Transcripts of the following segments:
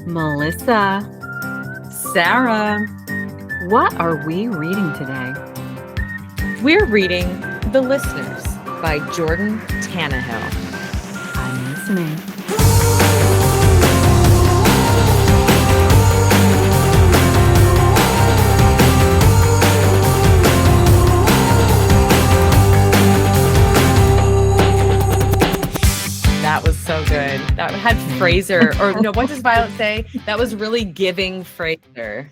Melissa, Sarah, what are we reading today? we're reading The Listeners by Jordan Tannahill. I'm listening. That was so good. That had Fraser, or no, what does Violet say? That was really giving Fraser.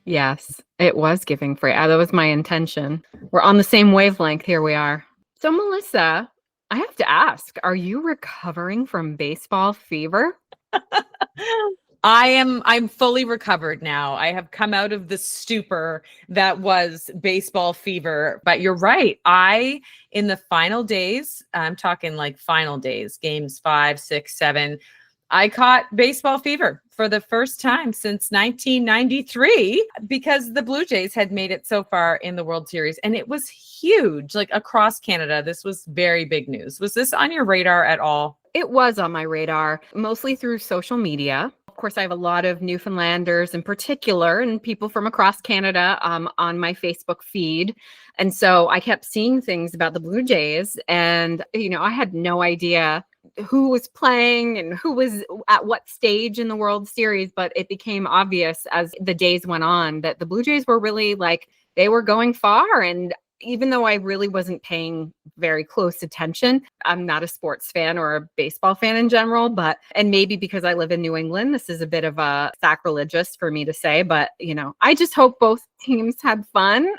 Yes, it was giving free. That was my intention. We're on the same wavelength. Here we are. So, Melissa, I have to ask, are you recovering from baseball fever? I'm fully recovered now. I have come out of the stupor that was baseball fever. But you're right. In the final days, I'm talking like final days, games 5, 6, 7, I caught baseball fever for the first time since 1993 because the Blue Jays had made it so far in the World Series. And it was huge, like across Canada. This was very big news. Was this on your radar at all? It was on my radar, mostly through social media. Of course, I have a lot of Newfoundlanders in particular and people from across Canada on my Facebook feed. And so I kept seeing things about the Blue Jays. And, I had no idea who was playing and who was at what stage in the World Series. But it became obvious as the days went on that the Blue Jays were really they were going far. And even though I really wasn't paying very close attention, I'm not a sports fan or a baseball fan in general, and maybe because I live in New England, this is a bit of a sacrilegious for me to say, but I just hope both teams had fun.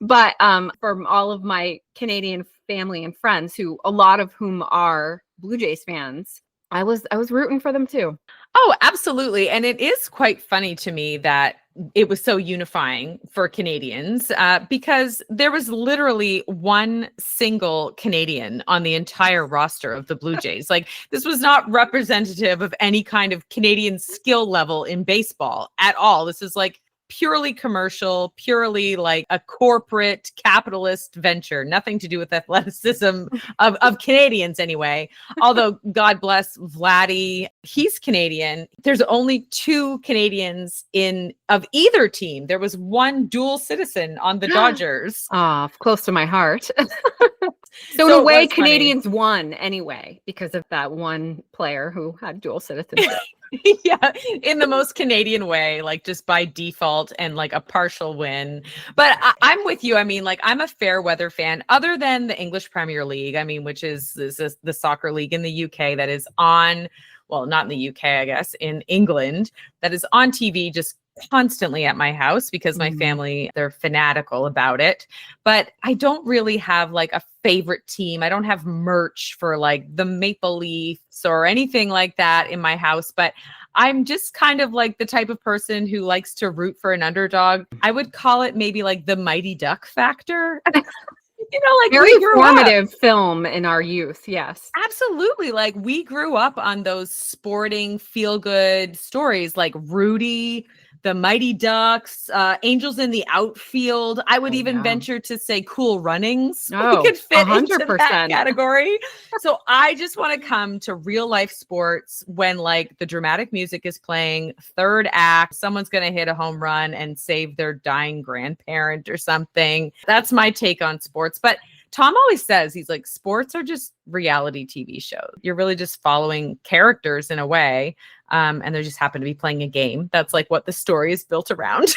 But from all of my Canadian family and friends, a lot of whom are Blue Jays fans, I was rooting for them too. Oh, absolutely. And it is quite funny to me that it was so unifying for Canadians because there was literally one single Canadian on the entire roster of the Blue Jays. This was not representative of any kind of Canadian skill level in baseball at all. This is purely commercial, purely like a corporate capitalist venture, nothing to do with athleticism of Canadians anyway. Although God bless Vladdy, he's Canadian. There's only 2 Canadians of either team. There was one dual citizen on the Dodgers. Close to my heart. So in a way, Canadians won anyway because of that one player who had dual citizenship. Yeah, in the most Canadian way, just by default and a partial win. But I'm with you. I mean, I'm a fair weather fan other than the English Premier League, which is the soccer league in the UK that is on, well, not in the UK, I guess, in England, that is on TV just constantly at my house because my family, they're fanatical about it. But I don't really have a favorite team. I don't have merch for the Maple Leafs or anything like that in my house. But I'm just kind of the type of person who likes to root for an underdog. I would call it maybe the Mighty Duck factor. Very formative film in our youth. Yes, absolutely. We grew up on those sporting feel-good stories like Rudy, the Mighty Ducks, Angels in the Outfield. I would even venture to say Cool Runnings. We could fit 100%. Into that category. So I just want to come to real life sports when the dramatic music is playing, third act, someone's going to hit a home run and save their dying grandparent or something. That's my take on sports. But Tom always says, he's sports are just reality TV shows. You're really just following characters in a way. And they just happen to be playing a game. That's what the story is built around.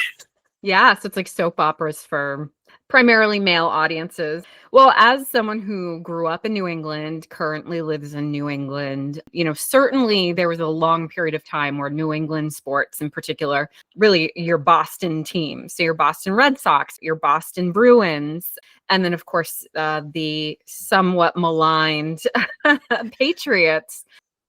Yeah, so it's soap operas for primarily male audiences. Well, as someone who grew up in New England, currently lives in New England, certainly there was a long period of time where New England sports in particular, really your Boston team. So your Boston Red Sox, your Boston Bruins, and then of course the somewhat maligned Patriots.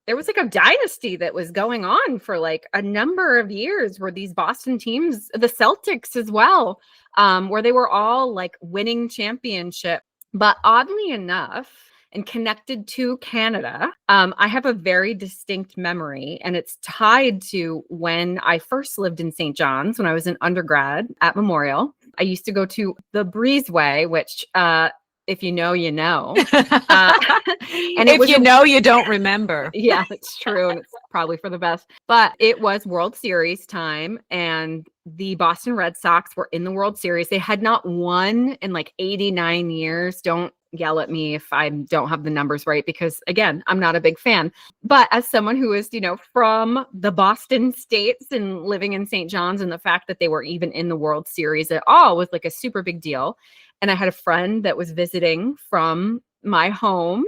There was a dynasty that was going on for a number of years where these Boston teams, the Celtics as well, where they were all winning championship. But oddly enough, and connected to Canada, I have a very distinct memory, and it's tied to when I first lived in St. John's when I was an undergrad at Memorial. I used to go to the Breezeway, which if you know, you know. And if you know, you don't remember. Yeah, it's true. And it's probably for the best. But it was World Series time, and the Boston Red Sox were in the World Series. They had not won in like 89 years. Don't yell at me if I don't have the numbers right, because again, I'm not a big fan. But as someone who is, from the Boston states and living in St. John's, and the fact that they were even in the World Series at all was like a super big deal. And I had a friend that was visiting from my home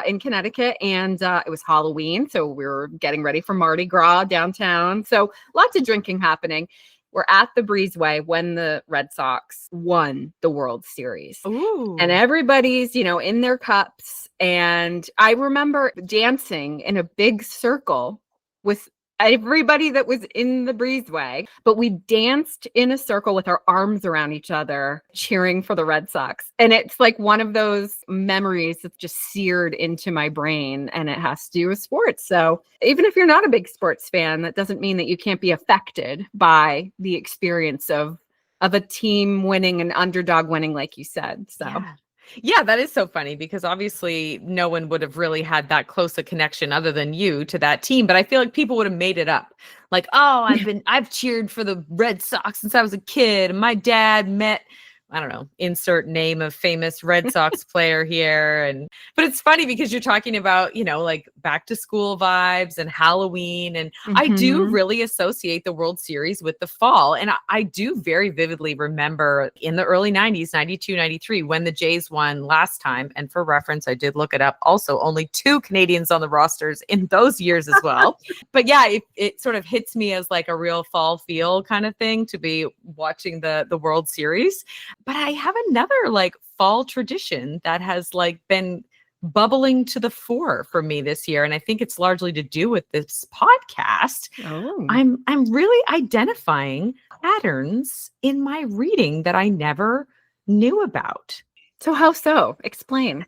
in Connecticut, and it was Halloween. So we were getting ready for Mardi Gras downtown. So lots of drinking happening. We're at the Breezeway when the Red Sox won the World Series. Ooh. And everybody's, in their cups. And I remember dancing in a big circle with everybody that was in the Breezeway, but we danced in a circle with our arms around each other, cheering for the Red Sox. And it's like one of those memories that's just seared into my brain, and it has to do with sports. So even if you're not a big sports fan, that doesn't mean that you can't be affected by the experience of a team winning, an underdog winning, like you said. So. Yeah, that is so funny, because obviously no one would have really had that close a connection other than you to that team. But I feel like people would have made it up. Like, oh, I've cheered for the Red Sox since I was a kid. And my dad met, I don't know, insert name of famous Red Sox player here. But it's funny because you're talking about, like back to school vibes and Halloween. And I do really associate the World Series with the fall. And I do very vividly remember in the early 90s, 92, 93, when the Jays won last time. And for reference, I did look it up. Also, only 2 Canadians on the rosters in those years as well. But yeah, it sort of hits me as like a real fall feel kind of thing to be watching the World Series. But I have another like fall tradition that has like been bubbling to the fore for me this year. And I think it's largely to do with this podcast. Oh. I'm really identifying patterns in my reading that I never knew about. So how so? Explain.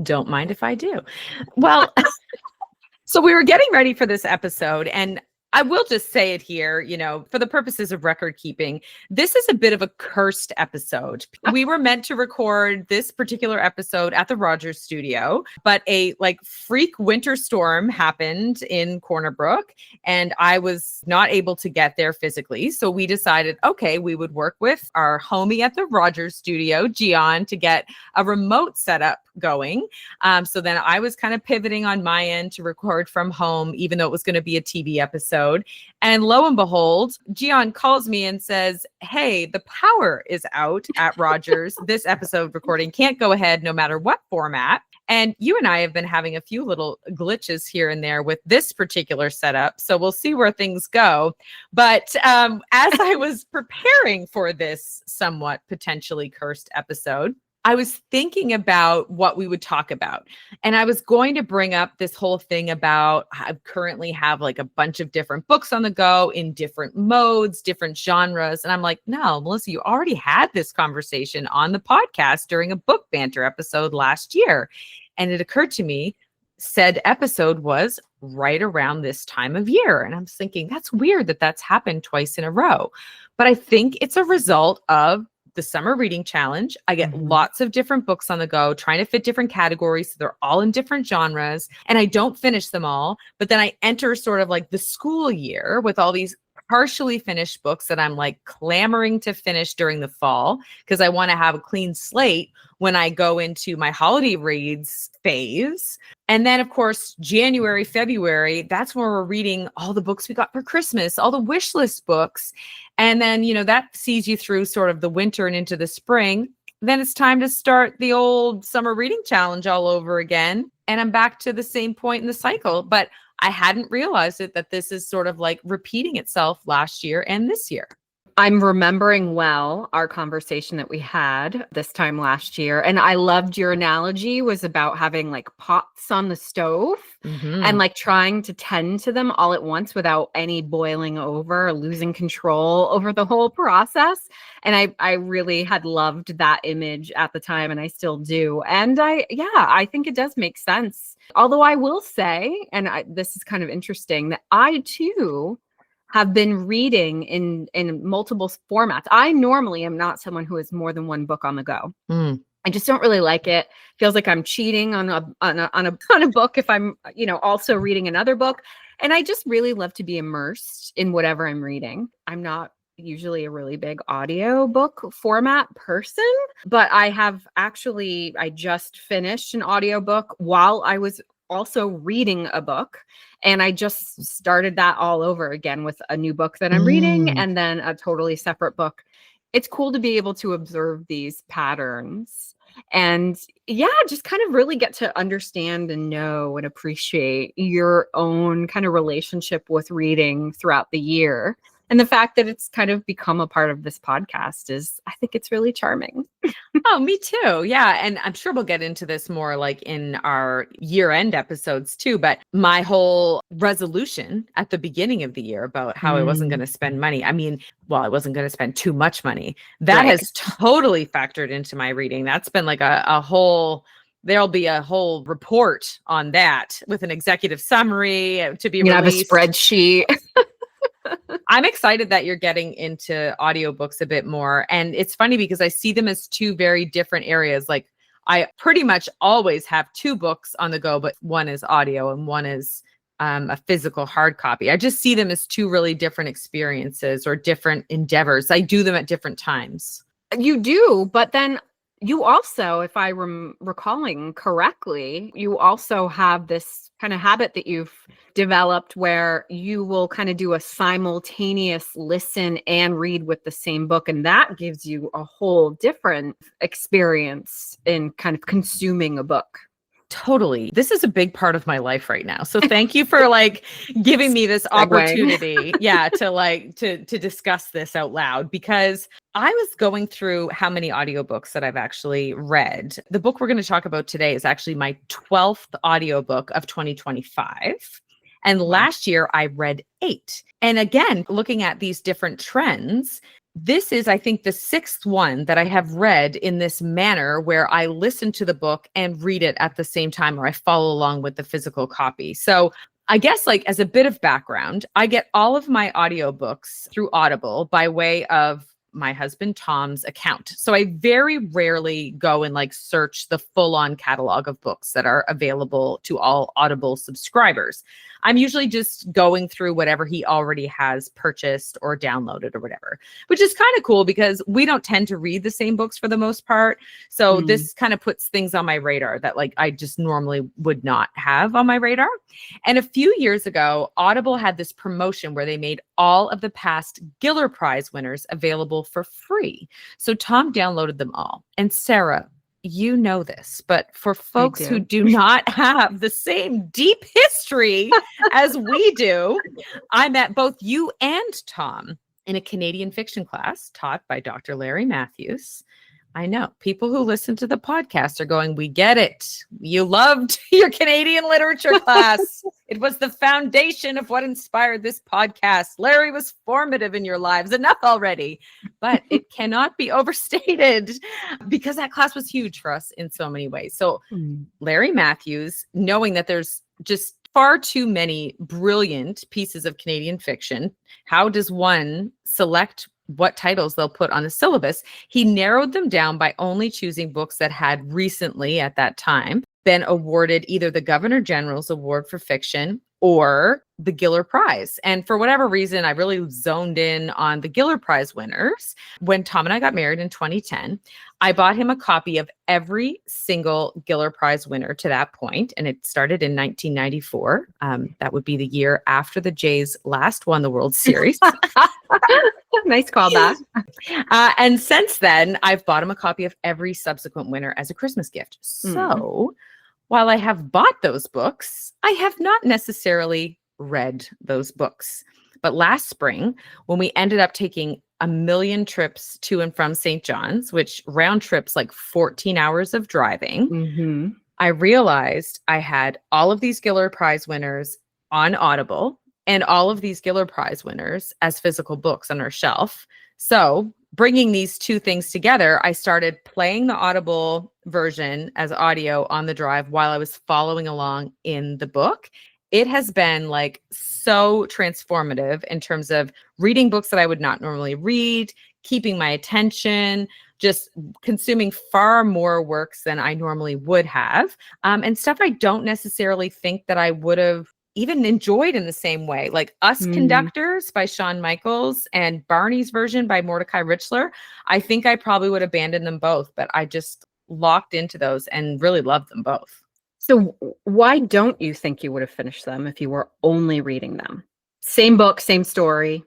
Don't mind if I do. Well, so we were getting ready for this episode, and I will just say it here, for the purposes of record keeping, this is a bit of a cursed episode. We were meant to record this particular episode at the Rogers studio, but a freak winter storm happened in Corner Brook, and I was not able to get there physically. So we decided, okay, we would work with our homie at the Rogers studio, Gian, to get a remote setup going. So then I was kind of pivoting on my end to record from home, even though it was going to be a TV episode. And lo and behold, Gian calls me and says, hey, the power is out at Rogers. This episode recording can't go ahead no matter what format. And you and I have been having a few little glitches here and there with this particular setup. So we'll see where things go. But as I was preparing for this somewhat potentially cursed episode, I was thinking about what we would talk about. And I was going to bring up this whole thing about I currently have like a bunch of different books on the go in different modes, different genres. And I'm like, no, Melissa, you already had this conversation on the podcast during a book banter episode last year. And it occurred to me, said episode was right around this time of year. And I'm thinking, that's weird that that's happened twice in a row. But I think it's a result of the summer reading challenge. I get lots of different books on the go, trying to fit different categories. So they're all in different genres, and I don't finish them all. But then I enter sort of like the school year with all these partially finished books that I'm like clamoring to finish during the fall, because I want to have a clean slate when I go into my holiday reads phase. And then, of course, January, February, that's where we're reading all the books we got for Christmas, all the wish list books. And then, that sees you through sort of the winter and into the spring. Then it's time to start the old summer reading challenge all over again. And I'm back to the same point in the cycle. But I hadn't realized that this is sort of like repeating itself last year and this year. I'm remembering well our conversation that we had this time last year. And I loved your analogy was about having like pots on the stove and like trying to tend to them all at once without any boiling over or losing control over the whole process. And I really had loved that image at the time, and I still do. And I think it does make sense. Although I will say, and this is kind of interesting, that I too have been reading in multiple formats. I normally am not someone who has more than one book on the go. I just don't really like it. Feels like I'm cheating on a book if I'm, also reading another book. And I just really love to be immersed in whatever I'm reading. I'm not usually a really big audio book format person, but I just finished an audiobook while I was also reading a book, and I just started that all over again with a new book that I'm reading and then a totally separate book. It's cool to be able to observe these patterns and just kind of really get to understand and know and appreciate your own kind of relationship with reading throughout the year. And the fact that it's kind of become a part of this podcast I think it's really charming. Oh, me too. Yeah. And I'm sure we'll get into this more like in our year-end episodes too. But my whole resolution at the beginning of the year about how I wasn't going to spend money. I mean, I wasn't going to spend too much money. That has totally factored into my reading. That's been like there'll be a whole report on that with an executive summary to be released. Have a spreadsheet. I'm excited that you're getting into audiobooks a bit more. And it's funny because I see them as two very different areas. Like I pretty much always have two books on the go, but one is audio and one is a physical hard copy. I just see them as two really different experiences or different endeavors. I do them at different times. You do, but then you also, if I'm recalling correctly, you also have this kind of habit that you've developed where you will kind of do a simultaneous listen and read with the same book. And that gives you a whole different experience in kind of consuming a book. Totally. This is a big part of my life right now. So thank you for like giving me this opportunity. To discuss this out loud, because I was going through how many audiobooks that I've actually read. The book we're going to talk about today is actually my 12th audiobook of 2025. And last year I read 8. And again, looking at these different trends, this is, I think, the 6th one that I have read in this manner where I listen to the book and read it at the same time, or I follow along with the physical copy. So I guess like as a bit of background, I get all of my audiobooks through Audible by way of my husband Tom's account. So I very rarely go and like search the full-on catalog of books that are available to all Audible subscribers. I'm usually just going through whatever he already has purchased or downloaded or whatever, which is kind of cool because we don't tend to read the same books for the most part. So this kind of puts things on my radar that like I just normally would not have on my radar. And a few years ago, Audible had this promotion where they made all of the past Giller Prize winners available for free. So Tom downloaded them all. And Sarah, you know this, but for folks who do not have the same deep history as we do, I met both you and Tom in a Canadian fiction class taught by Dr. Larry Matthews. I know people who listen to the podcast are going, we get it. You loved your Canadian literature class. It was the foundation of what inspired this podcast. Larry was formative in your lives. Enough already. But it cannot be overstated because that class was huge for us in so many ways. So Larry Matthews, knowing that there's just far too many brilliant pieces of Canadian fiction, how does one select what titles they'll put on the syllabus? He narrowed them down by only choosing books that had recently, at that time, been awarded either the Governor General's Award for Fiction or the Giller Prize. And for whatever reason, I really zoned in on the Giller Prize winners. When Tom and I got married in 2010, I bought him a copy of every single Giller Prize winner to that point. And it started in 1994. That would be the year after the Jays last won the World Series. Nice callback. And since then, I've bought him a copy of every subsequent winner as a Christmas gift. So while I have bought those books, I have not necessarily read those books. But last spring, when we ended up taking 1 million trips to and from St. John's, which round trips like 14 hours of driving, I realized I had all of these Giller Prize winners on Audible and all of these Giller Prize winners as physical books on our shelf. So bringing these two things together, I started playing the Audible version as audio on the drive while I was following along in the book. It has been like so transformative in terms of reading books that I would not normally read, keeping my attention, just consuming far more works than I normally would have, and stuff I don't necessarily think that I would have even enjoyed in the same way. Like Us Mm. Conductors by Shawn Michaels and Barney's version by Mordecai Richler. I think I probably would abandon them both, but I just locked into those and really loved them both. So why don't you think you would have finished them if you were only reading them? Same book, same story.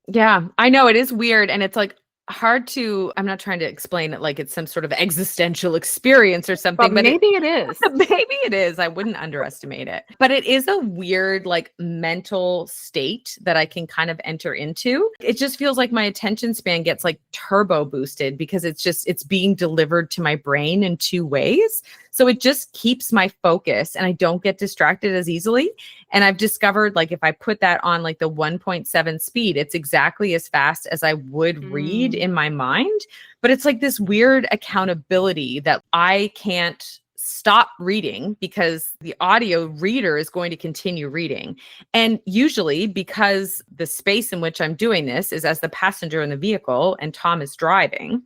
Yeah, I know it is weird. And it's like hard to, I'm not trying to explain it like it's some sort of existential experience or But something, but maybe it is. maybe it is. I wouldn't underestimate it. But it is a weird, like, mental state that I can kind of enter into. It just feels like my attention span gets like turbo boosted because it's being delivered to my brain in two ways. So it just keeps my focus and I don't get distracted as easily. And I've discovered, like, if I put that on like the 1.7 speed, it's exactly as fast as I would read in my mind. But it's like this weird accountability that I can't stop reading because the audio reader is going to continue reading. And usually, because the space in which I'm doing this is as the passenger in the vehicle and Tom is driving,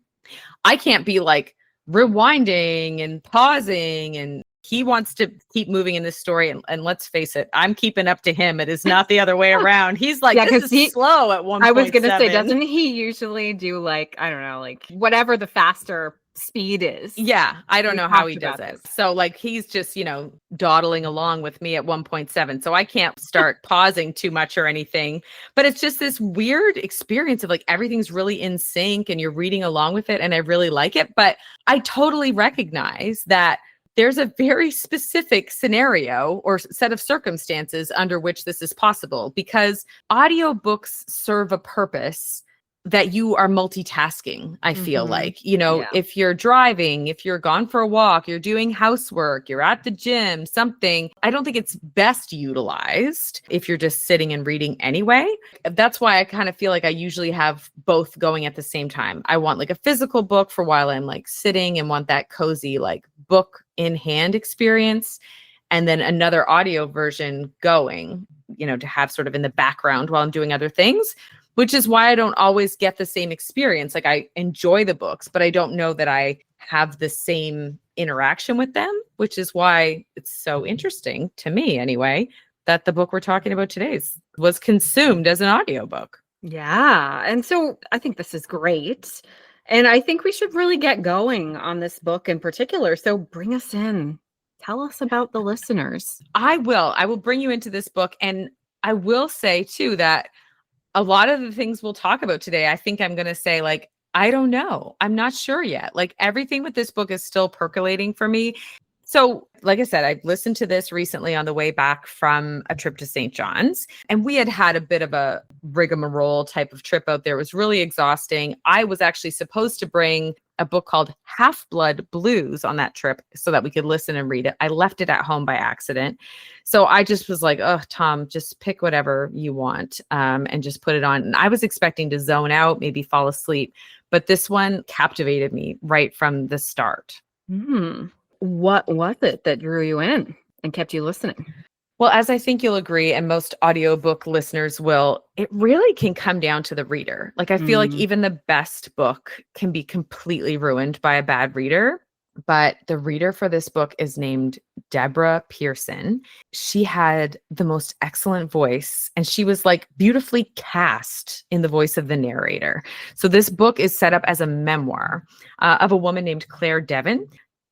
I can't be like rewinding and pausing, and he wants to keep moving in this story. And let's face it, I'm keeping up to him. It is not the other way around. He's like, Yeah, this 'cause is slow at 1.7. I was gonna say, doesn't he usually do like, I don't know, like whatever the faster speed is? Yeah, I don't We know how he talked does about it. this. So like he's just, dawdling along with me at 1.7. So I can't start pausing too much or anything. But it's just this weird experience of like everything's really in sync and you're reading along with it. And I really like it. But I totally recognize that there's a very specific scenario or set of circumstances under which this is possible, because audiobooks serve a purpose that you are multitasking. I feel like, Yeah. if you're driving, if you're gone for a walk, you're doing housework, you're at the gym, something, I don't think it's best utilized if you're just sitting and reading anyway. That's why I kind of feel like I usually have both going at the same time. I want like a physical book for while I'm like sitting and want that cozy, like, book in hand experience. And then another audio version going, to have sort of in the background while I'm doing other things, which is why I don't always get the same experience. Like, I enjoy the books, but I don't know that I have the same interaction with them, which is why it's so interesting to me anyway, that the book we're talking about today was consumed as an audiobook. Yeah. And so I think this is great. And I think we should really get going on this book in particular. So bring us in. Tell us about the listeners. I will bring you into this book. And I will say too that a lot of the things we'll talk about today, I think I'm going to say, like, I don't know. I'm not sure yet. Like, everything with this book is still percolating for me. So, like I said, I listened to this recently on the way back from a trip to St. John's, and we had a bit of a rigmarole type of trip out there. It was really exhausting. I was actually supposed to bring a book called Half-Blood Blues on that trip so that we could listen and read it. I left it at home by accident. So I just was like, oh, Tom, just pick whatever you want, and just put it on. And I was expecting to zone out, maybe fall asleep. But this one captivated me right from the start. What was it that drew you in and kept you listening? Well, as I think you'll agree, and most audiobook listeners will, it really can come down to the reader. Like, I feel like even the best book can be completely ruined by a bad reader. But the reader for this book is named Deborah Pearson. She had the most excellent voice, and she was like beautifully cast in the voice of the narrator. So this book is set up as a memoir of a woman named Claire Devon.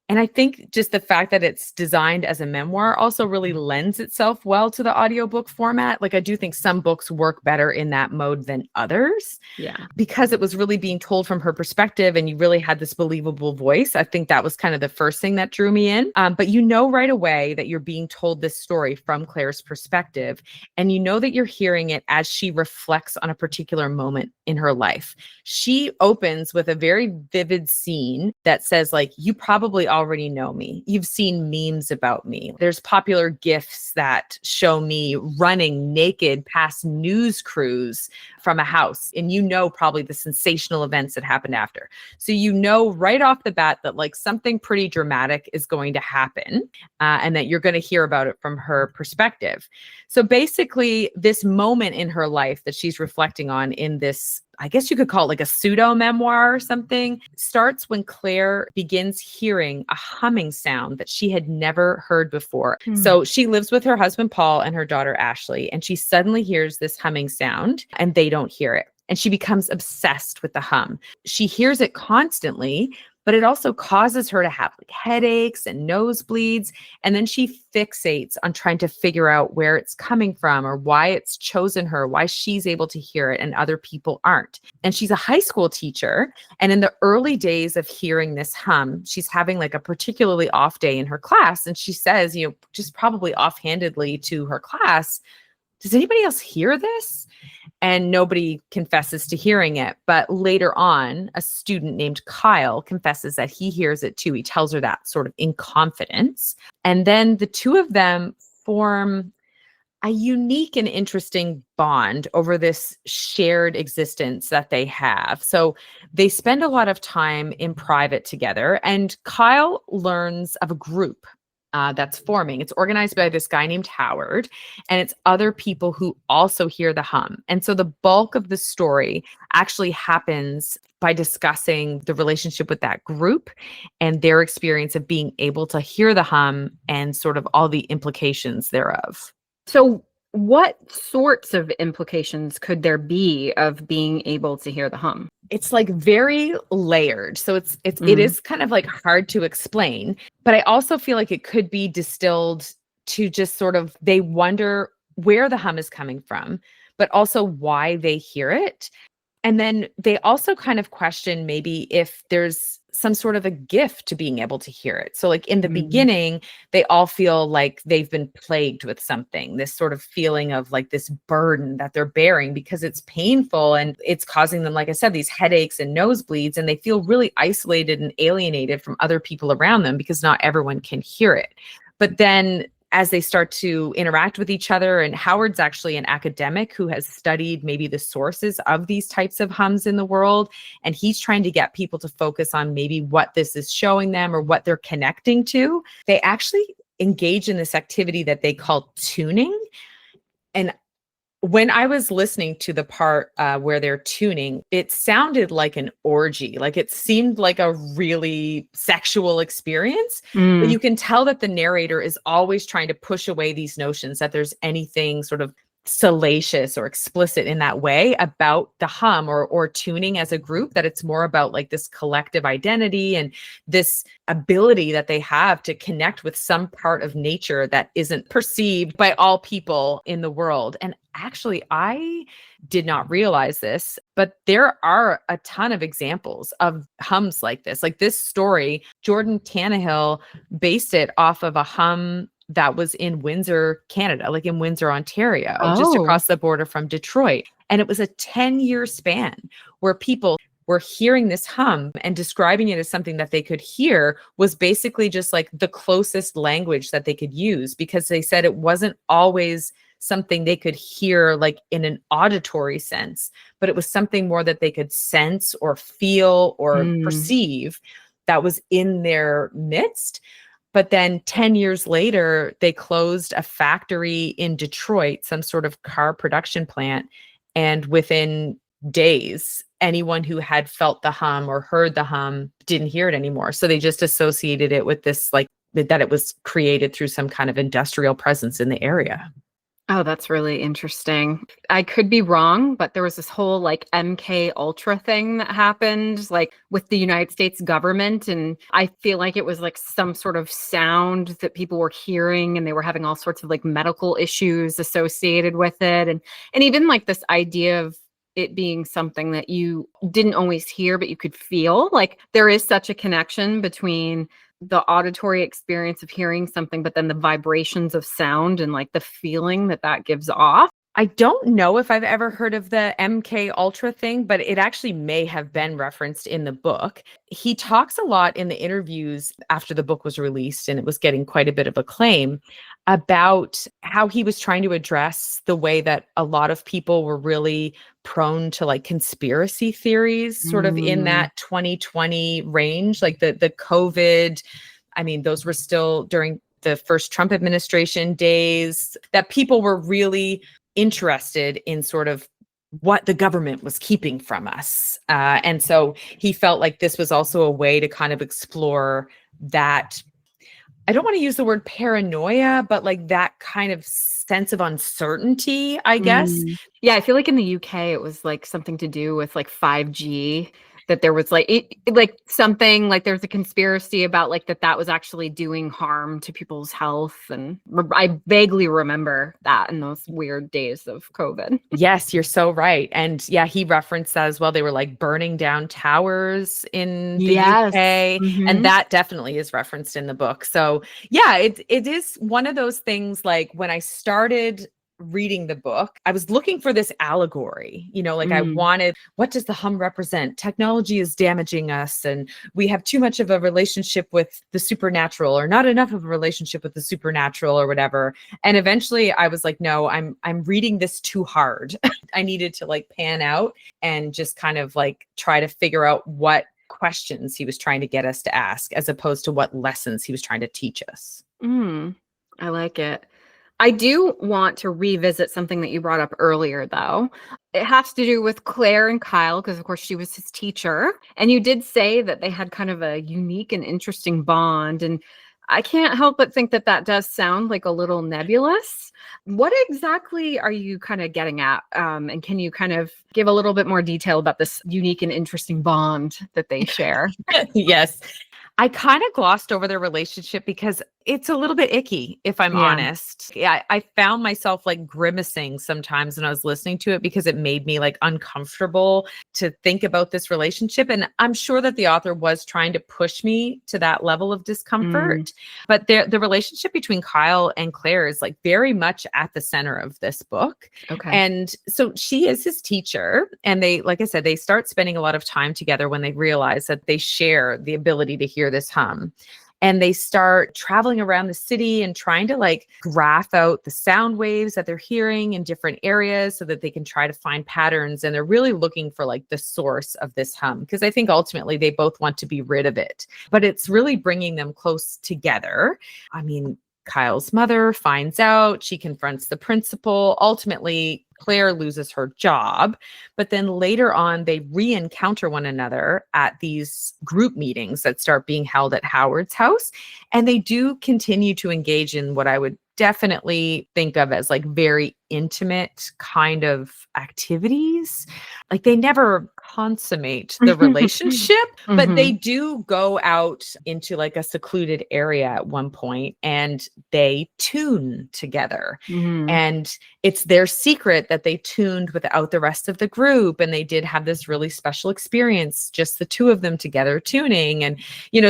And I think just the fact that it's designed as a memoir also really lends itself well to the audiobook format. Like, I do think some books work better in that mode than others. Yeah. Because it was really being told from her perspective and you really had this believable voice. I think that was kind of the first thing that drew me in. But right away that you're being told this story from Claire's perspective. And that you're hearing it as she reflects on a particular moment in her life. She opens with a very vivid scene that says, like, you probably already know me. You've seen memes about me. There's popular GIFs that show me running naked past news crews from a house. And probably the sensational events that happened after. So right off the bat that, like, something pretty dramatic is going to happen, and that you're going to hear about it from her perspective. So basically, this moment in her life that she's reflecting on in this I guess you could call it like a pseudo memoir or something, starts when Claire begins hearing a humming sound that she had never heard before. So she lives with her husband, Paul, and her daughter, Ashley, and she suddenly hears this humming sound and they don't hear it. And she becomes obsessed with the hum. She hears it constantly, but it also causes her to have like headaches and nosebleeds. And then she fixates on trying to figure out where it's coming from or why it's chosen her, why she's able to hear it and other people aren't. And she's a high school teacher. And in the early days of hearing this hum, she's having like a particularly off day in her class. And she says, just probably offhandedly to her class, does anybody else hear this? And nobody confesses to hearing it. But later on, a student named Kyle confesses that he hears it too. He tells her that sort of in confidence. And then the two of them form a unique and interesting bond over this shared existence that they have. So they spend a lot of time in private together. And Kyle learns of a group that's forming. It's organized by this guy named Howard, and it's other people who also hear the hum. And so the bulk of the story actually happens by discussing the relationship with that group and their experience of being able to hear the hum and sort of all the implications thereof. So what sorts of implications could there be of being able to hear the hum? It's like very layered. So it is kind of like hard to explain, but I also feel like it could be distilled to just sort of, they wonder where the hum is coming from, but also why they hear it. And then they also kind of question maybe if there's some sort of a gift to being able to hear it. So like in the beginning, they all feel like they've been plagued with something, this sort of feeling of like this burden that they're bearing because it's painful and it's causing them, like I said, these headaches and nosebleeds, and they feel really isolated and alienated from other people around them because not everyone can hear it. But then as they start to interact with each other, and Howard's actually an academic who has studied maybe the sources of these types of hums in the world, and he's trying to get people to focus on maybe what this is showing them or what they're connecting to. They actually engage in this activity that they call tuning. And when I was listening to the part where they're tuning, it sounded like an orgy. Like it seemed like a really sexual experience. But you can tell that the narrator is always trying to push away these notions that there's anything sort of salacious or explicit in that way about the hum or tuning as a group, that it's more about like this collective identity and this ability that they have to connect with some part of nature that isn't perceived by all people in the world. And actually, I did not realize this, but there are a ton of examples of hums like this. Like this story, Jordan Tannahill based it off of a hum that was in Windsor, Canada, like in Windsor, Ontario, just across the border from Detroit. And it was a 10-year span where people were hearing this hum, and describing it as something that they could hear was basically just like the closest language that they could use, because they said it wasn't always something they could hear like in an auditory sense, but it was something more that they could sense or feel or perceive that was in their midst. But then 10 years later, they closed a factory in Detroit, some sort of car production plant. And within days, anyone who had felt the hum or heard the hum didn't hear it anymore. So they just associated it with this, like that it was created through some kind of industrial presence in the area. Oh, that's really interesting. I could be wrong, but there was this whole like MK Ultra thing that happened like with the United States government. And I feel like it was like some sort of sound that people were hearing, and they were having all sorts of like medical issues associated with it. And even like this idea of it being something that you didn't always hear, but you could feel. Like there is such a connection between the auditory experience of hearing something, but then the vibrations of sound and like the feeling that that gives off. I don't know if I've ever heard of the MK Ultra thing, but it actually may have been referenced in the book. He talks a lot in the interviews after the book was released, and it was getting quite a bit of acclaim, about how he was trying to address the way that a lot of people were really prone to like conspiracy theories sort of in that 2020 range, like the COVID. I mean, those were still during the first Trump administration days, that people were really interested in sort of what the government was keeping from us. And so he felt like this was also a way to kind of explore that. I don't want to use the word paranoia, but like that kind of sense of uncertainty, I guess. Yeah, I feel like in the UK it was like something to do with like 5G, that there was like like something like there's a conspiracy about like that was actually doing harm to people's health, and I vaguely remember that in those weird days of COVID. Yes, you're so right. And yeah, he referenced that as well. They were like burning down towers in the Yes. UK. And that definitely is referenced in the book. So yeah, it is one of those things. Like when I started reading the book, I was looking for this allegory, like I wanted, what does the hum represent? Technology is damaging us, and we have too much of a relationship with the supernatural, or not enough of a relationship with the supernatural, or whatever. And eventually I was like, no, I'm reading this too hard. I needed to like pan out and just kind of like try to figure out what questions he was trying to get us to ask, as opposed to what lessons he was trying to teach us. I like it. I do want to revisit something that you brought up earlier, though. It has to do with Claire and Kyle, because, of course, she was his teacher. And you did say that they had kind of a unique and interesting bond. And I can't help but think that does sound like a little nebulous. What exactly are you kind of getting at? And can you kind of give a little bit more detail about this unique and interesting bond that they share? Yes. I kind of glossed over their relationship because it's a little bit icky, if I'm honest. Yeah, I found myself like grimacing sometimes when I was listening to it, because it made me like uncomfortable to think about this relationship. And I'm sure that the author was trying to push me to that level of discomfort. But the relationship between Kyle and Claire is like very much at the center of this book. Okay. And so she is his teacher. And they, like I said, they start spending a lot of time together when they realize that they share the ability to hear this hum. And they start traveling around the city and trying to like graph out the sound waves that they're hearing in different areas so that they can try to find patterns. And they're really looking for like the source of this hum, because I think ultimately they both want to be rid of it. But it's really bringing them close together. I mean, Kyle's mother finds out, she confronts the principal. Ultimately, Claire loses her job, but then later on, they re-encounter one another at these group meetings that start being held at Howard's house. And they do continue to engage in what I would definitely think of as like very intimate kind of activities. Like they never consummate the relationship, but they do go out into like a secluded area at one point and they tune together. And it's their secret that they tuned without the rest of the group. And they did have this really special experience, just the two of them together tuning. And,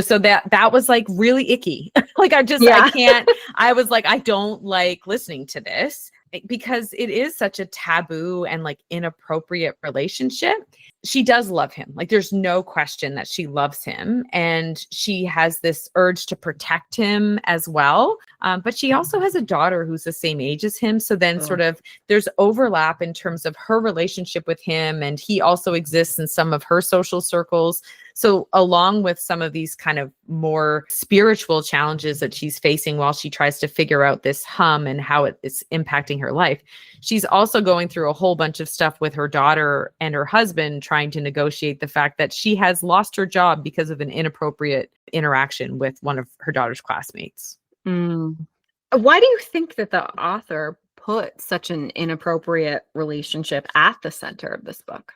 so that was like really icky. Like I can't, I was like, I don't like listening to this, because it is such a taboo and like inappropriate relationship. She does love him. Like there's no question that she loves him, and she has this urge to protect him as well. But she also has a daughter who's the same age as him. So then sort of there's overlap in terms of her relationship with him. And he also exists in some of her social circles. So along with some of these kind of more spiritual challenges that she's facing while she tries to figure out this hum and how it is impacting her life, she's also going through a whole bunch of stuff with her daughter and her husband, trying to negotiate the fact that she has lost her job because of an inappropriate interaction with one of her daughter's classmates. Why do you think that the author put such an inappropriate relationship at the center of this book?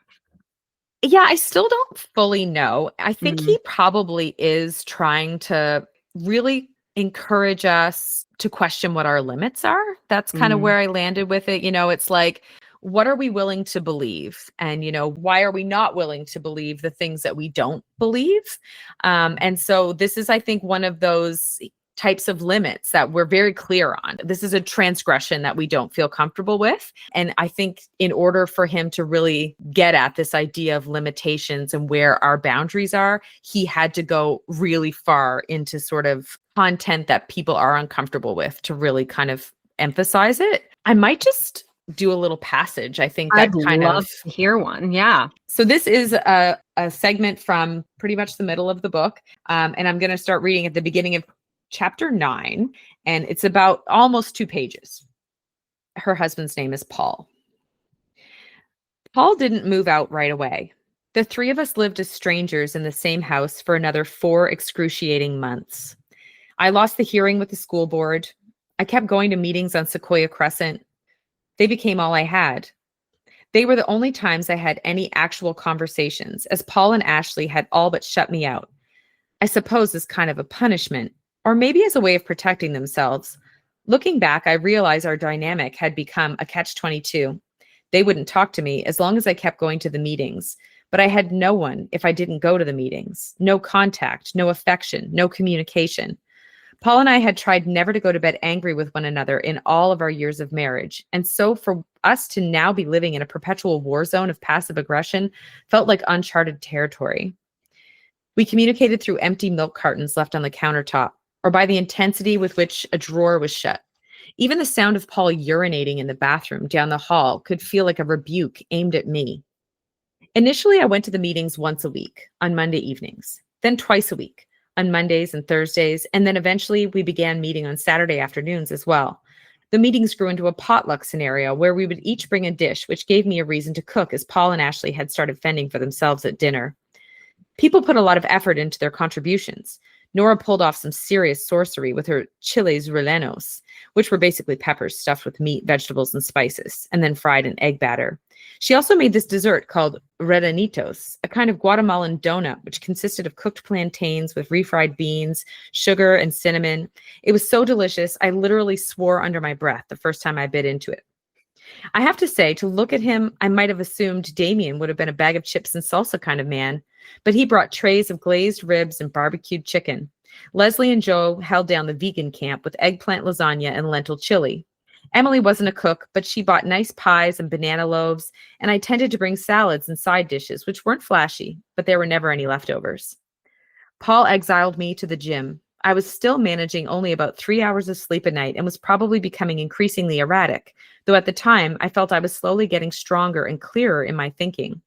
Yeah, I still don't fully know. I think he probably is trying to really encourage us to question what our limits are. That's kind of where I landed with it. It's like, what are we willing to believe? And, why are we not willing to believe the things that we don't believe? And so this is, I think, one of those types of limits that we're very clear on. This is a transgression that we don't feel comfortable with. And I think in order for him to really get at this idea of limitations and where our boundaries are, he had to go really far into sort of content that people are uncomfortable with to really kind of emphasize it. I might just do a little passage. I think that I'd love to hear one. Yeah. So this is a segment from pretty much the middle of the book. And I'm going to start reading at the beginning of Chapter 9, and it's about almost 2 pages. Her husband's name is Paul. Paul didn't move out right away. The three of us lived as strangers in the same house for another 4 excruciating months. I lost the hearing with the school board. I kept going to meetings on Sequoia Crescent. They became all I had. They were the only times I had any actual conversations, as Paul and Ashley had all but shut me out. I suppose as kind of a punishment, or maybe as a way of protecting themselves. Looking back, I realize our dynamic had become a catch-22. They wouldn't talk to me as long as I kept going to the meetings, but I had no one if I didn't go to the meetings. No contact, no affection, no communication. Paul and I had tried never to go to bed angry with one another in all of our years of marriage. And so for us to now be living in a perpetual war zone of passive aggression felt like uncharted territory. We communicated through empty milk cartons left on the countertop, or by the intensity with which a drawer was shut. Even the sound of Paul urinating in the bathroom down the hall could feel like a rebuke aimed at me. Initially, I went to the meetings once a week on Monday evenings, then twice a week on Mondays and Thursdays, and then eventually we began meeting on Saturday afternoons as well. The meetings grew into a potluck scenario where we would each bring a dish, which gave me a reason to cook, as Paul and Ashley had started fending for themselves at dinner. People put a lot of effort into their contributions. Nora pulled off some serious sorcery with her chiles rellenos, which were basically peppers stuffed with meat, vegetables, and spices, and then fried in egg batter. She also made this dessert called redanitos, a kind of Guatemalan donut, which consisted of cooked plantains with refried beans, sugar, and cinnamon. It was so delicious, I literally swore under my breath the first time I bit into it. I have to say, to look at him, I might have assumed Damien would have been a bag of chips and salsa kind of man, but he brought trays of glazed ribs and barbecued chicken. Leslie and Joe held down the vegan camp with eggplant lasagna and lentil chili. Emily wasn't a cook, but she bought nice pies and banana loaves, and I tended to bring salads and side dishes, which weren't flashy, but there were never any leftovers. Paul exiled me to the gym. I was still managing only about 3 hours of sleep a night and was probably becoming increasingly erratic, though at the time I felt I was slowly getting stronger and clearer in my thinking.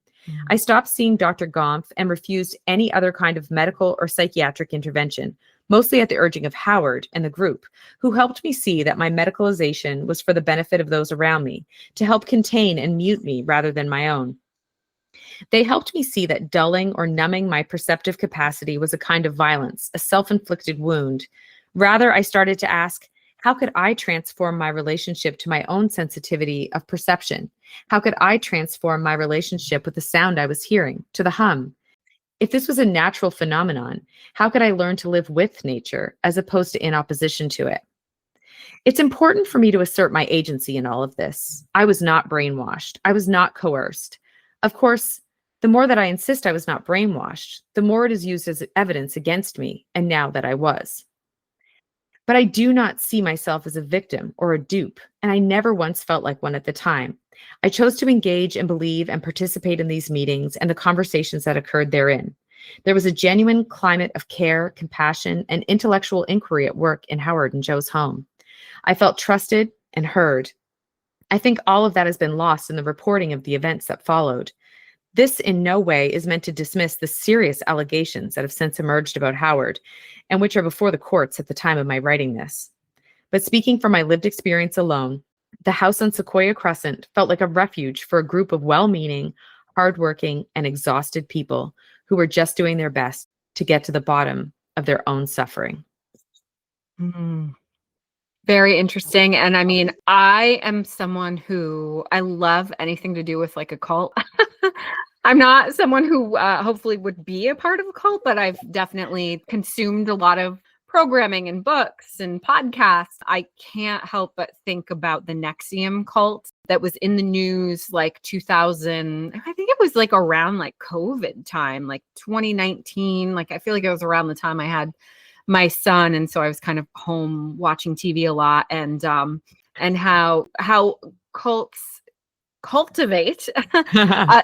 I stopped seeing Dr. Gompf and refused any other kind of medical or psychiatric intervention, mostly at the urging of Howard and the group, who helped me see that my medicalization was for the benefit of those around me, to help contain and mute me rather than my own. They helped me see that dulling or numbing my perceptive capacity was a kind of violence, a self-inflicted wound. Rather, I started to ask, how could I transform my relationship to my own sensitivity of perception? How could I transform my relationship with the sound I was hearing, to the hum? If this was a natural phenomenon, how could I learn to live with nature as opposed to in opposition to it? It's important for me to assert my agency in all of this. I was not brainwashed. I was not coerced. Of course, the more that I insist I was not brainwashed, the more it is used as evidence against me, and now that I was. But I do not see myself as a victim or a dupe, and I never once felt like one at the time. I chose to engage and believe and participate in these meetings and the conversations that occurred therein. There was a genuine climate of care, compassion, and intellectual inquiry at work in Howard and Joe's home. I felt trusted and heard. I think all of that has been lost in the reporting of the events that followed. This in no way is meant to dismiss the serious allegations that have since emerged about Howard, and which are before the courts at the time of my writing this. But speaking from my lived experience alone, the house on Sequoia Crescent felt like a refuge for a group of well-meaning, hardworking, and exhausted people who were just doing their best to get to the bottom of their own suffering. Very interesting. And I mean, I am someone who I love anything to do with like a cult. I'm not someone who hopefully would be a part of a cult, but I've definitely consumed a lot of programming and books and podcasts. I can't help but think about the Nexium cult that was in the news like 2000. I think it was like around like COVID time, like 2019. Like I feel like it was around the time I had my son, and so I was kind of home watching TV a lot, and how cults cultivate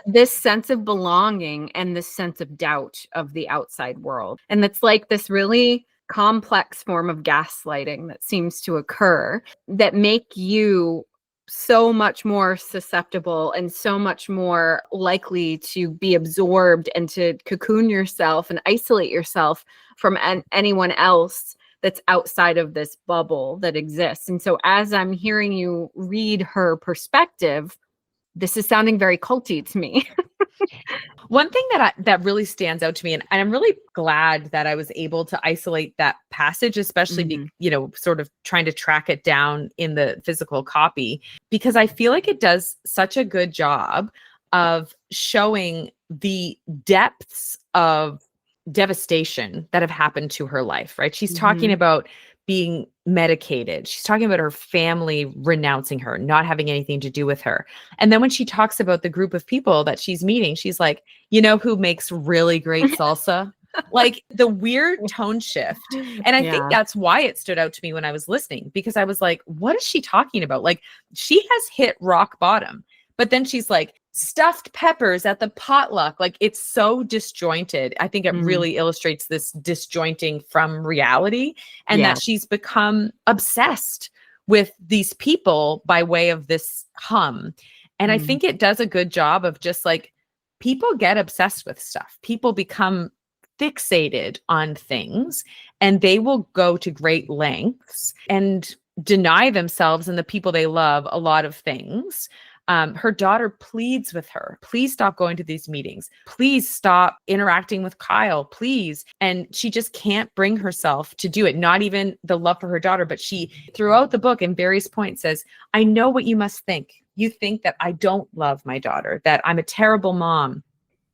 this sense of belonging and this sense of doubt of the outside world. And it's like this really complex form of gaslighting that seems to occur that make you so much more susceptible and so much more likely to be absorbed and to cocoon yourself and isolate yourself from anyone else that's outside of this bubble that exists. And so as I'm hearing you read her perspective, this is sounding very culty to me. One thing that really stands out to me, and I'm really glad that I was able to isolate that passage, especially sort of trying to track it down in the physical copy, because I feel like it does such a good job of showing the depths of devastation that have happened to her life, right? She's talking about being medicated. She's talking about her family renouncing her, not having anything to do with her. And then when she talks about the group of people that she's meeting, she's like, you know who makes really great salsa? Like the weird tone shift. And I think that's why it stood out to me when I was listening, because I was like, what is she talking about? Like she has hit rock bottom, but then she's like, stuffed peppers at the potluck. Like it's so disjointed. I think it really illustrates this disjointing from reality, and that she's become obsessed with these people by way of this hum. And I think it does a good job of just like, people get obsessed with stuff. People become fixated on things, and they will go to great lengths and deny themselves and the people they love a lot of things. Her daughter pleads with her, please stop going to these meetings. Please stop interacting with Kyle, please. And she just can't bring herself to do it. Not even the love for her daughter, but she, throughout the book, in various points says, I know what you must think. You think that I don't love my daughter, that I'm a terrible mom.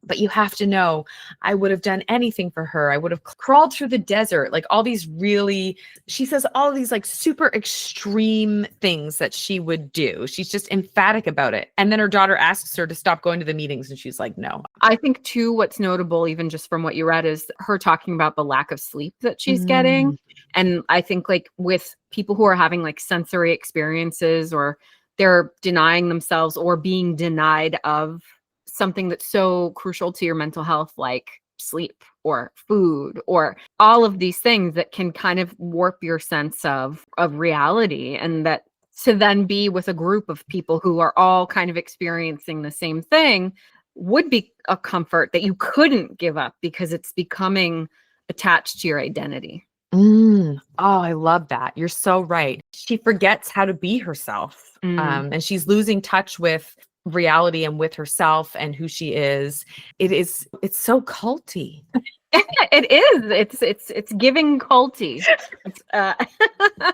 But you have to know, I would have done anything for her. I would have crawled through the desert. Like all these really, she says all these like super extreme things that she would do. She's just emphatic about it. And then her daughter asks her to stop going to the meetings, and she's like, no. I think too, what's notable, even just from what you read, is her talking about the lack of sleep that she's getting. And I think like with people who are having like sensory experiences, or they're denying themselves or being denied of something that's so crucial to your mental health, like sleep or food or all of these things that can kind of warp your sense of reality. And that to then be with a group of people who are all kind of experiencing the same thing would be a comfort that you couldn't give up, because it's becoming attached to your identity. Oh, I love that. You're so right. She forgets how to be herself. And she's losing touch with reality and with herself and who she is. It's so culty. It is. It's giving culty. It's,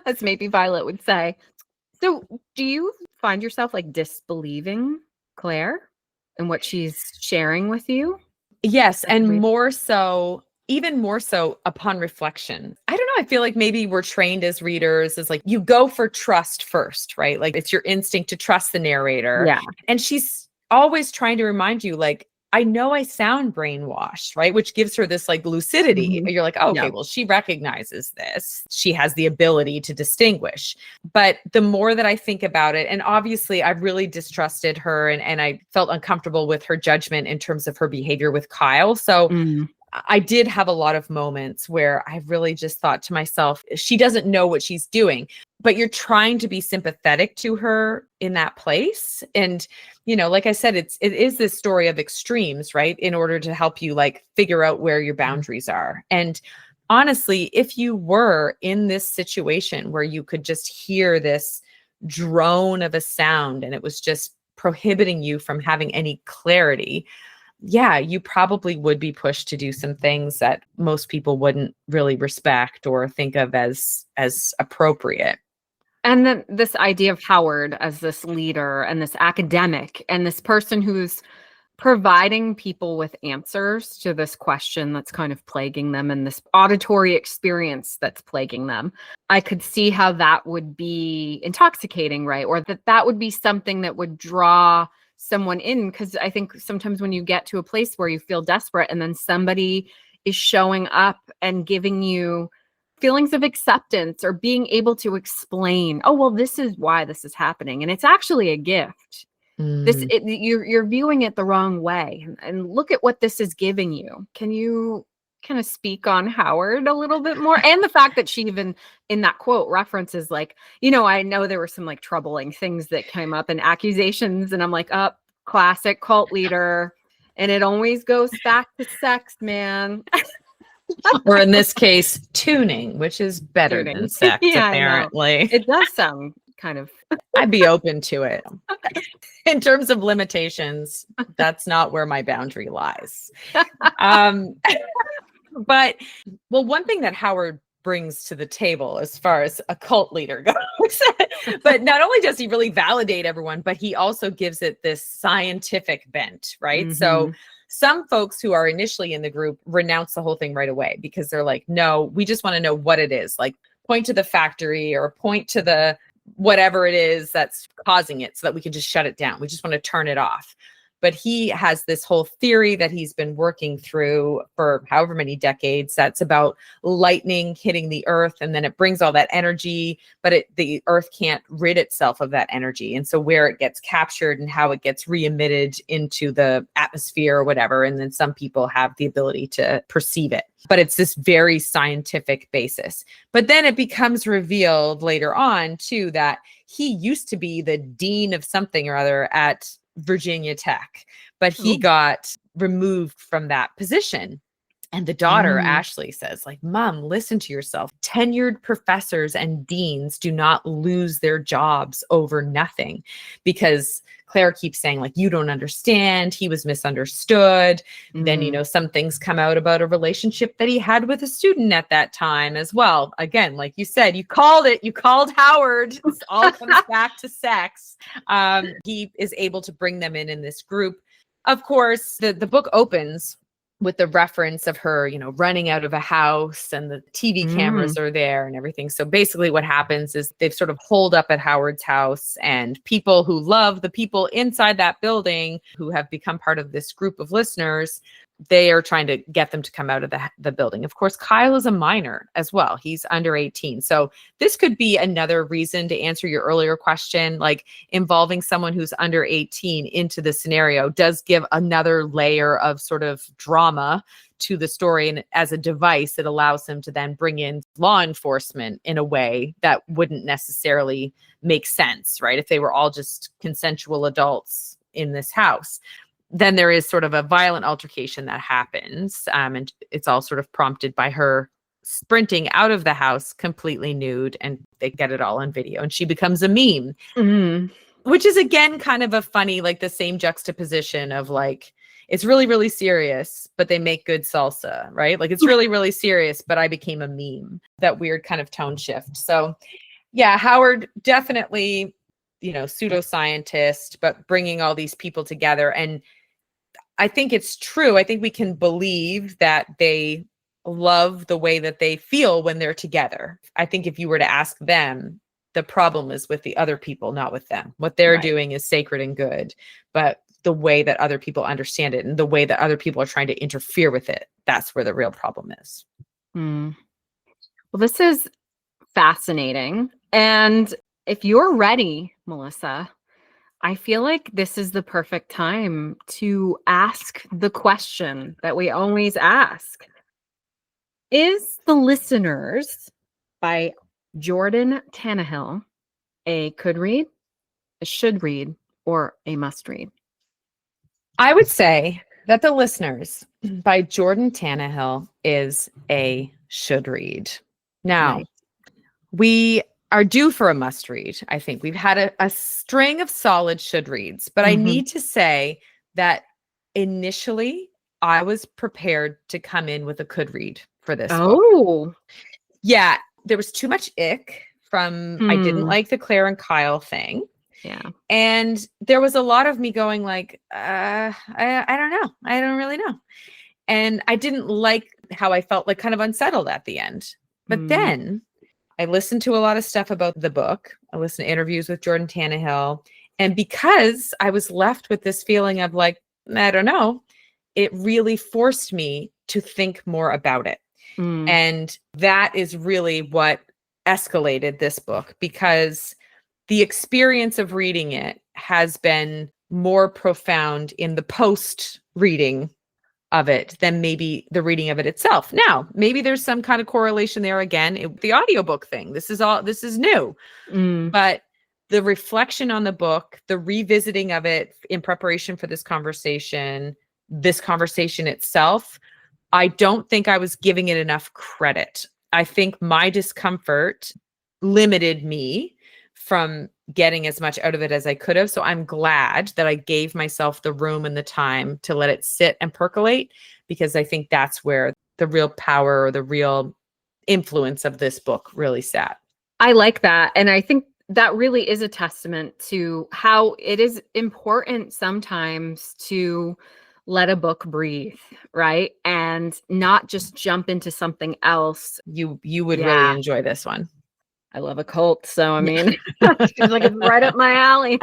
as maybe Violet would say. So do you find yourself like disbelieving Claire and what she's sharing with you? Yes. And more so, even more so upon reflection. I don't know. I feel like maybe we're trained as readers as like, you go for trust first, right? Like it's your instinct to trust the narrator. Yeah. And she's always trying to remind you, like, I know I sound brainwashed, right? Which gives her this like lucidity. You're like, oh, okay, well, she recognizes this. She has the ability to distinguish. But the more that I think about it, and obviously I really distrusted her, and I felt uncomfortable with her judgment in terms of her behavior with Kyle. So I did have a lot of moments where I really just thought to myself, she doesn't know what she's doing, but you're trying to be sympathetic to her in that place. And, you know, like I said, it is this story of extremes, right? In order to help you like figure out where your boundaries are. And honestly, if you were in this situation where you could just hear this drone of a sound and it was just prohibiting you from having any clarity, yeah, you probably would be pushed to do some things that most people wouldn't really respect or think of as appropriate. And then this idea of Howard as this leader and this academic and this person who's providing people with answers to this question that's kind of plaguing them and this auditory experience that's plaguing them. I could see how that would be intoxicating, right? Or that would be something that would draw someone in, because I think sometimes when you get to a place where you feel desperate and then somebody is showing up and giving you feelings of acceptance or being able to explain, oh, well, this is why this is happening, and it's actually a gift. You're viewing it the wrong way, and look at what this is giving you. Can you kind of speak on Howard a little bit more? And the fact that she even in that quote references, like, you know, I know there were some like troubling things that came up and accusations, and I'm like, classic cult leader. And it always goes back to sex, man. Or in this case, tuning, which is better than sex, apparently. It does sound kind of I'd be open to it. In terms of limitations, that's not where my boundary lies. Um, but well, one thing that Howard brings to the table as far as a cult leader goes, but not only does he really validate everyone, but he also gives it this scientific bent, right? So some folks who are initially in the group renounce the whole thing right away because they're like, no, we just want to know what it is. Like, point to the factory or point to the whatever it is that's causing it so that we can just shut it down. We just want to turn it off. But he has this whole theory that he's been working through for however many decades that's about lightning hitting the earth, and then it brings all that energy, but the earth can't rid itself of that energy. And so where it gets captured and how it gets re-emitted into the atmosphere or whatever, and then some people have the ability to perceive it. But it's this very scientific basis. But then it becomes revealed later on, too, that he used to be the dean of something or other at Virginia Tech, but he got removed from that position. And the daughter, Ashley, says, like, Mom, listen to yourself. Tenured professors and deans do not lose their jobs over nothing, because Claire keeps saying, like, you don't understand. He was misunderstood. Then, you know, some things come out about a relationship that he had with a student at that time as well. Again, like you said, you called it. You called Howard. It all comes back to sex. He is able to bring them in this group. Of course, the book opens with the reference of her, you know, running out of a house, and the TV cameras are there and everything. So basically what happens is they've sort of holed up at Howard's house, and people who love the people inside that building who have become part of this group of listeners, they are trying to get them to come out of the building. Of course, Kyle is a minor as well. He's under 18. So this could be another reason to answer your earlier question, like involving someone who's under 18 into the scenario does give another layer of sort of drama to the story. And as a device, it allows him to then bring in law enforcement in a way that wouldn't necessarily make sense, right? If they were all just consensual adults in this house. Then there is sort of a violent altercation that happens. And it's all sort of prompted by her sprinting out of the house completely nude, and they get it all on video, and she becomes a meme, which is, again, kind of a funny, like the same juxtaposition of like, it's really, really serious, but they make good salsa, right? Like it's really, really serious, but I became a meme. That weird kind of tone shift. So yeah, Howard definitely, you know, pseudoscientist, but bringing all these people together. And I think it's true. I think we can believe that they love the way that they feel when they're together. I think if you were to ask them, the problem is with the other people, not with them. What they're doing is sacred and good, but the way that other people understand it and the way that other people are trying to interfere with it, that's where the real problem is. Well, this is fascinating. And if you're ready, Melissa, I feel like this is the perfect time to ask the question that we always ask. Is The Listeners by Jordan Tannahill a could read, a should read, or a must read? I would say that The Listeners by Jordan Tannahill is a should read. Now, we are due for a must read. I think we've had a string of solid should reads, but I need to say that initially I was prepared to come in with a could read for this book. Yeah, there was too much ick from, I didn't like the Claire and Kyle thing. Yeah. And there was a lot of me going like, I don't know. I don't really know. And I didn't like how I felt like kind of unsettled at the end. But then I listened to a lot of stuff about the book. I listened to interviews with Jordan Tannahill. And because I was left with this feeling of like, I don't know, it really forced me to think more about it. And that is really what escalated this book, because the experience of reading it has been more profound in the post reading of it than maybe the reading of it itself. Now, maybe there's some kind of correlation there again, the audiobook thing. This is new. But the reflection on the book, the revisiting of it in preparation for this conversation itself, I don't think I was giving it enough credit. I think my discomfort limited me from getting as much out of it as I could have. So I'm glad that I gave myself the room and the time to let it sit and percolate, because I think that's where the real power or the real influence of this book really sat. I like that. And I think that really is a testament to how it is important sometimes to let a book breathe, right? And not just jump into something else. You would really enjoy this one. I love a cult, so I mean, seems like it's right up my alley.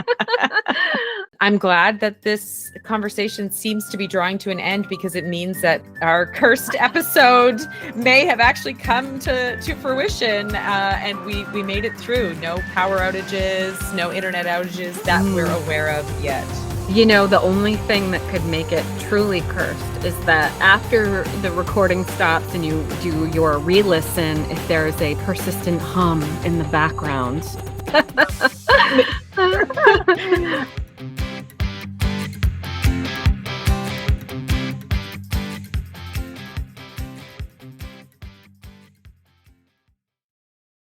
I'm glad that this conversation seems to be drawing to an end, because it means that our cursed episode may have actually come to fruition, and we made it through. No power outages, no internet outages that we're aware of yet. You know, the only thing that could make it truly cursed is that after the recording stops and you do your re-listen, if there's a persistent hum in the background.